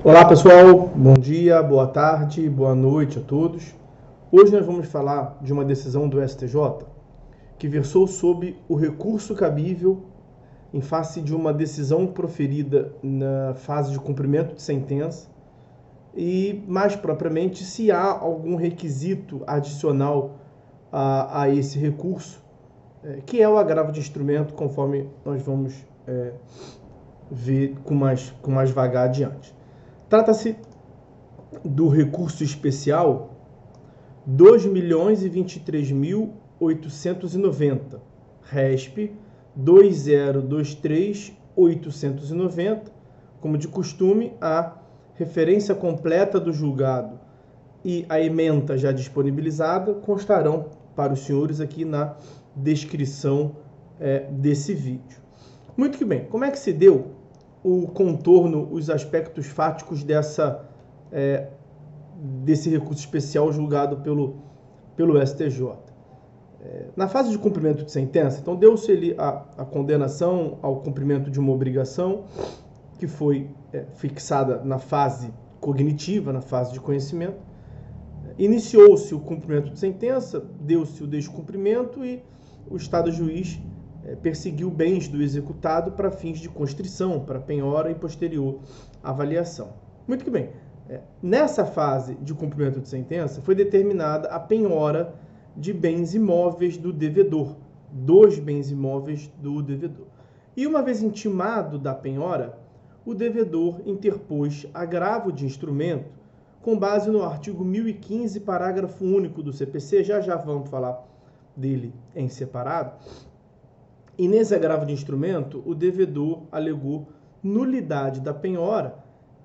Olá pessoal, bom dia, boa tarde, boa noite a todos. Hoje nós vamos falar de uma decisão do STJ que versou sobre o recurso cabível em face de uma decisão proferida na fase de cumprimento de sentença e, mais propriamente, se há algum requisito adicional a esse recurso, que é o agravo de instrumento, conforme nós vamos ver com mais vagar adiante. Trata-se do recurso especial 2.023.890, RESP 2023.890, como de costume, a referência completa do julgado e a ementa já disponibilizada constarão para os senhores aqui na descrição desse vídeo. Muito que bem, como é que se deu o contorno, os aspectos fáticos desse recurso especial julgado pelo STJ? Na fase de cumprimento de sentença, então deu-se a condenação ao cumprimento de uma obrigação que foi fixada na fase cognitiva, na fase de conhecimento. Iniciou-se o cumprimento de sentença, deu-se o descumprimento e o Estado juiz perseguiu bens do executado para fins de constrição, para penhora e posterior avaliação. Muito que bem. Nessa fase de cumprimento de sentença, foi determinada a penhora de bens imóveis do devedor, dos bens imóveis do devedor. E uma vez intimado da penhora, o devedor interpôs agravo de instrumento com base no artigo 1015, parágrafo único do CPC, já vamos falar dele em separado. E nesse agravo de instrumento, o devedor alegou nulidade da penhora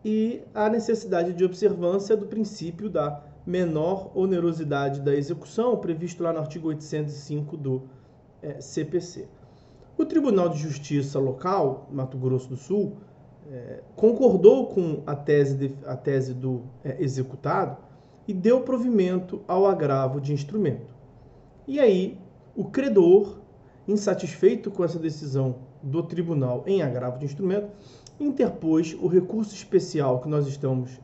e a necessidade de observância do princípio da menor onerosidade da execução, previsto lá no artigo 805 do CPC. O Tribunal de Justiça local, Mato Grosso do Sul, concordou com a tese do executado e deu provimento ao agravo de instrumento. E aí, o credor, insatisfeito com essa decisão do tribunal em agravo de instrumento, interpôs o recurso especial que nós estamos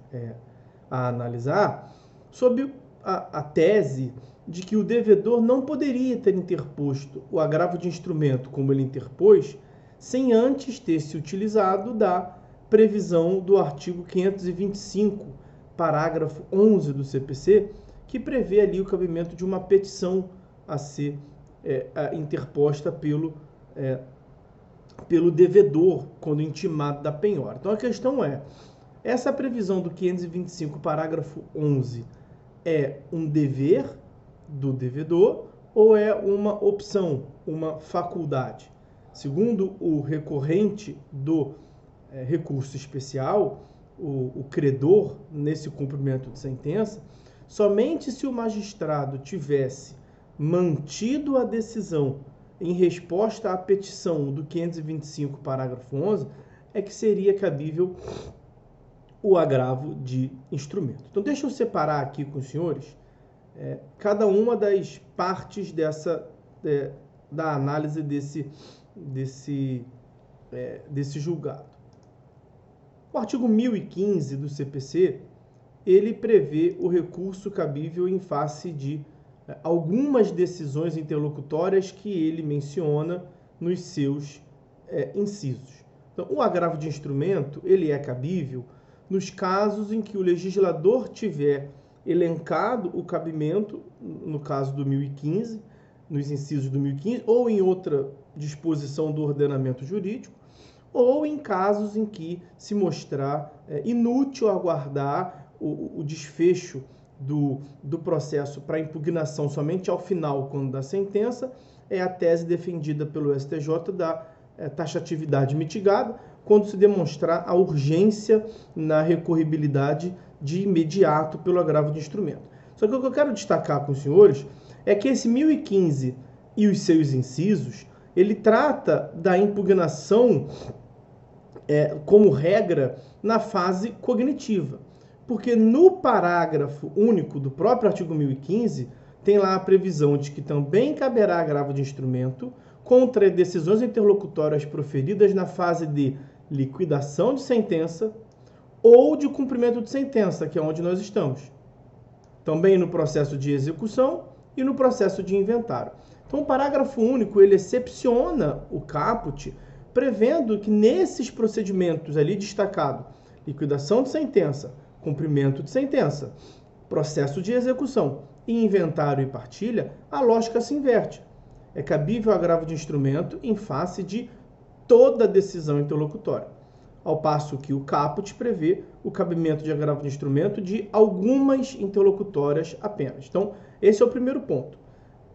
a analisar sob a tese de que o devedor não poderia ter interposto o agravo de instrumento como ele interpôs sem antes ter se utilizado da previsão do artigo 525, parágrafo 11 do CPC, que prevê ali o cabimento de uma petição a ser interposta pelo devedor quando intimado da penhora. Então a questão é, essa previsão do 525, parágrafo 11, é um dever do devedor ou é uma opção, uma faculdade? Segundo o recorrente do recurso especial, o credor, nesse cumprimento de sentença, somente se o magistrado tivesse mantido a decisão em resposta à petição do 525, parágrafo 11, é que seria cabível o agravo de instrumento. Então, deixa eu separar aqui com os senhores cada uma das partes da análise desse julgado. O artigo 1015 do CPC, ele prevê o recurso cabível em face de algumas decisões interlocutórias que ele menciona nos seus incisos. Então, o agravo de instrumento, ele é cabível nos casos em que o legislador tiver elencado o cabimento, no caso do 1015, nos incisos do 1015, ou em outra disposição do ordenamento jurídico, ou em casos em que se mostrar inútil aguardar o desfecho do processo para impugnação somente ao final, quando da sentença, é a tese defendida pelo STJ da taxatividade mitigada, quando se demonstrar a urgência na recorribilidade de imediato pelo agravo de instrumento. Só que o que eu quero destacar com os senhores é que esse 1015 e os seus incisos, ele trata da impugnação como regra na fase cognitiva. Porque no parágrafo único do próprio artigo 1015, tem lá a previsão de que também caberá agravo de instrumento contra decisões interlocutórias proferidas na fase de liquidação de sentença ou de cumprimento de sentença, que é onde nós estamos. Também no processo de execução e no processo de inventário. Então, o parágrafo único, ele excepciona o caput, prevendo que nesses procedimentos ali destacado, liquidação de sentença, cumprimento de sentença, processo de execução e inventário e partilha, a lógica se inverte. É cabível agravo de instrumento em face de toda decisão interlocutória, ao passo que o caput prevê o cabimento de agravo de instrumento de algumas interlocutórias apenas. Então, esse é o primeiro ponto.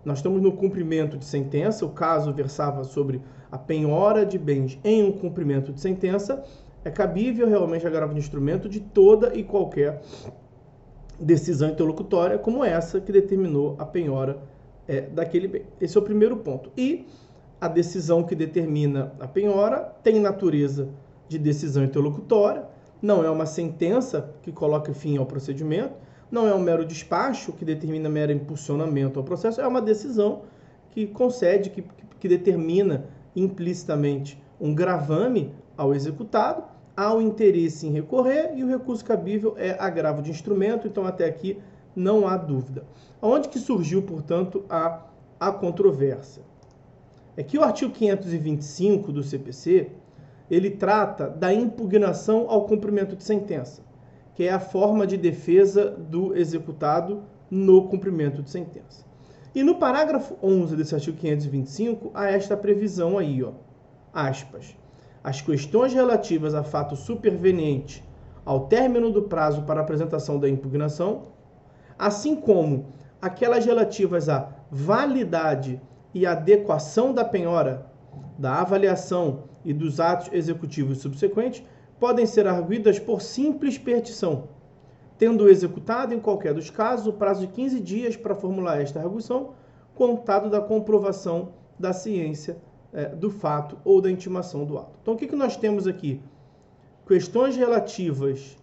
Nós estamos no cumprimento de sentença, o caso versava sobre a penhora de bens em um cumprimento de sentença, é cabível realmente agravo de instrumento de toda e qualquer decisão interlocutória, como essa que determinou a penhora daquele bem. Esse é o primeiro ponto. E a decisão que determina a penhora tem natureza de decisão interlocutória, não é uma sentença que coloca fim ao procedimento, não é um mero despacho que determina mero impulsionamento ao processo, é uma decisão que concede, que determina implicitamente um gravame ao executado, há o interesse em recorrer e o recurso cabível é agravo de instrumento, então até aqui não há dúvida. Onde que surgiu, portanto, a controvérsia? É que o artigo 525 do CPC, ele trata da impugnação ao cumprimento de sentença, que é a forma de defesa do executado no cumprimento de sentença. E no parágrafo 11 desse artigo 525, há esta previsão aí, ó, aspas, as questões relativas a fato superveniente ao término do prazo para apresentação da impugnação, assim como aquelas relativas à validade e adequação da penhora, da avaliação e dos atos executivos subsequentes, podem ser arguidas por simples petição, tendo executado, em qualquer dos casos, o prazo de 15 dias para formular esta arguição, contado da comprovação da ciência do fato ou da intimação do ato. Então, o que nós temos aqui? Questões relativas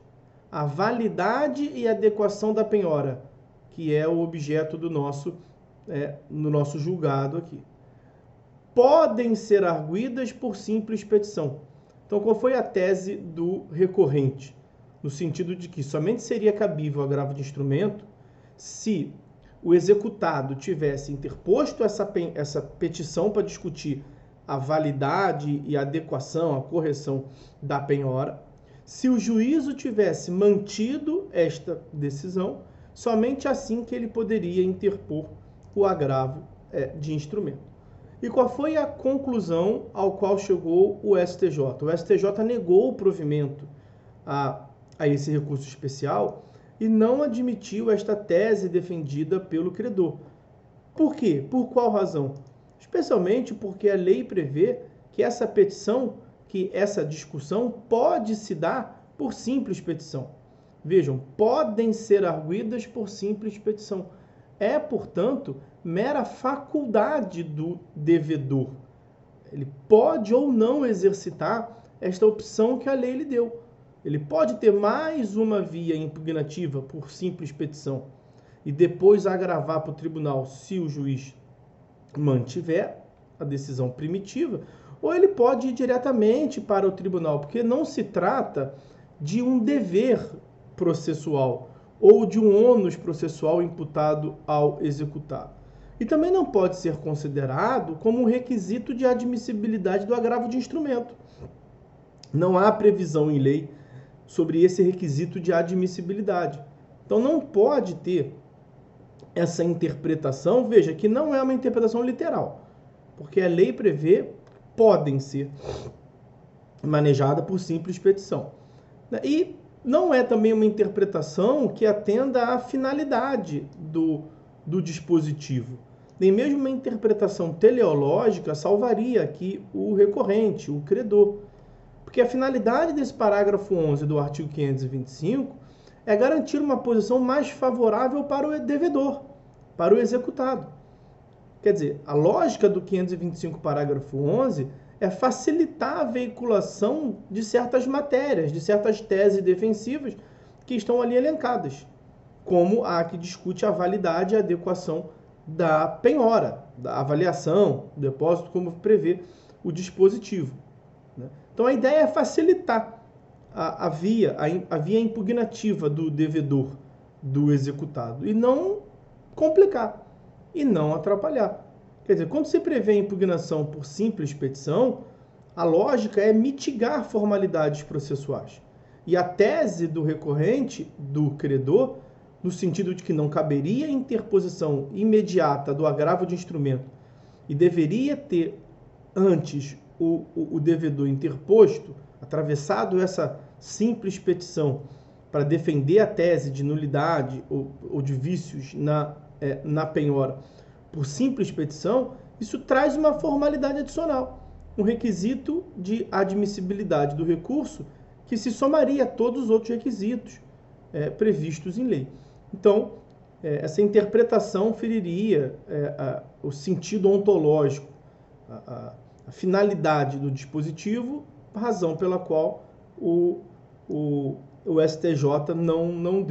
à validade e adequação da penhora, que é o objeto do nosso julgado aqui. Podem ser arguidas por simples petição. Então, qual foi a tese do recorrente? No sentido de que somente seria cabível agravo de instrumento se o executado tivesse interposto essa petição para discutir a validade e a adequação, a correção da penhora, se o juízo tivesse mantido esta decisão, somente assim que ele poderia interpor o agravo de instrumento. E qual foi a conclusão ao qual chegou o STJ? O STJ negou o provimento a esse recurso especial e não admitiu esta tese defendida pelo credor. Por quê? Por qual razão? Especialmente porque a lei prevê que essa petição, que essa discussão pode se dar por simples petição. Vejam, podem ser arguidas por simples petição. É, portanto, mera faculdade do devedor. Ele pode ou não exercitar esta opção que a lei lhe deu. Ele pode ter mais uma via impugnativa por simples petição e depois agravar para o tribunal se o juiz mantiver a decisão primitiva, ou ele pode ir diretamente para o tribunal, porque não se trata de um dever processual ou de um ônus processual imputado ao executado. E também não pode ser considerado como um requisito de admissibilidade do agravo de instrumento. Não há previsão em lei sobre esse requisito de admissibilidade. Então não pode ter essa interpretação, veja, que não é uma interpretação literal, porque a lei prevê podem ser manejadas por simples petição. E não é também uma interpretação que atenda à finalidade do dispositivo. Nem mesmo uma interpretação teleológica salvaria aqui o recorrente, o credor. Porque a finalidade desse parágrafo 11 do artigo 525 é garantir uma posição mais favorável para o devedor, para o executado. Quer dizer, a lógica do 525 parágrafo 11 é facilitar a veiculação de certas matérias, de certas teses defensivas que estão ali elencadas, como a que discute a validade e a adequação da penhora, da avaliação, do depósito, como prevê o dispositivo. Então a ideia é facilitar a via impugnativa do devedor, do executado, e não complicar, e não atrapalhar. Quer dizer, quando você prevê a impugnação por simples petição, a lógica é mitigar formalidades processuais. E a tese do recorrente, do credor, no sentido de que não caberia interposição imediata do agravo de instrumento e deveria ter antes o devedor interposto, atravessado essa simples petição para defender a tese de nulidade ou de vícios na penhora por simples petição, isso traz uma formalidade adicional, um requisito de admissibilidade do recurso que se somaria a todos os outros requisitos previstos em lei. Então, essa interpretação feriria o sentido ontológico, a finalidade do dispositivo, razão pela qual o STJ não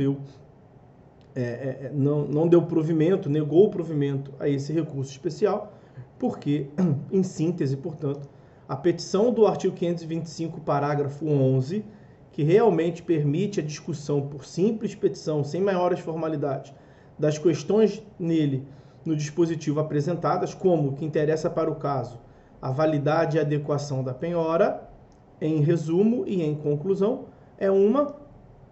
deu provimento, negou o provimento a esse recurso especial, porque, em síntese, portanto, a petição do artigo 525, parágrafo 11, que realmente permite a discussão por simples petição, sem maiores formalidades, das questões nele, no dispositivo apresentadas, como que interessa para o caso a validade e adequação da penhora, em resumo e em conclusão, é uma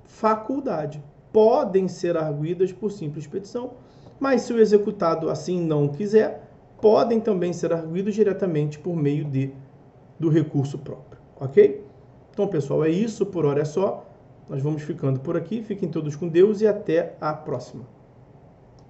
faculdade. Podem ser arguidas por simples petição, mas se o executado assim não quiser, podem também ser arguidos diretamente por meio do recurso próprio, ok? Então, pessoal, é isso, por hora é só. Nós vamos ficando por aqui, fiquem todos com Deus e até a próxima.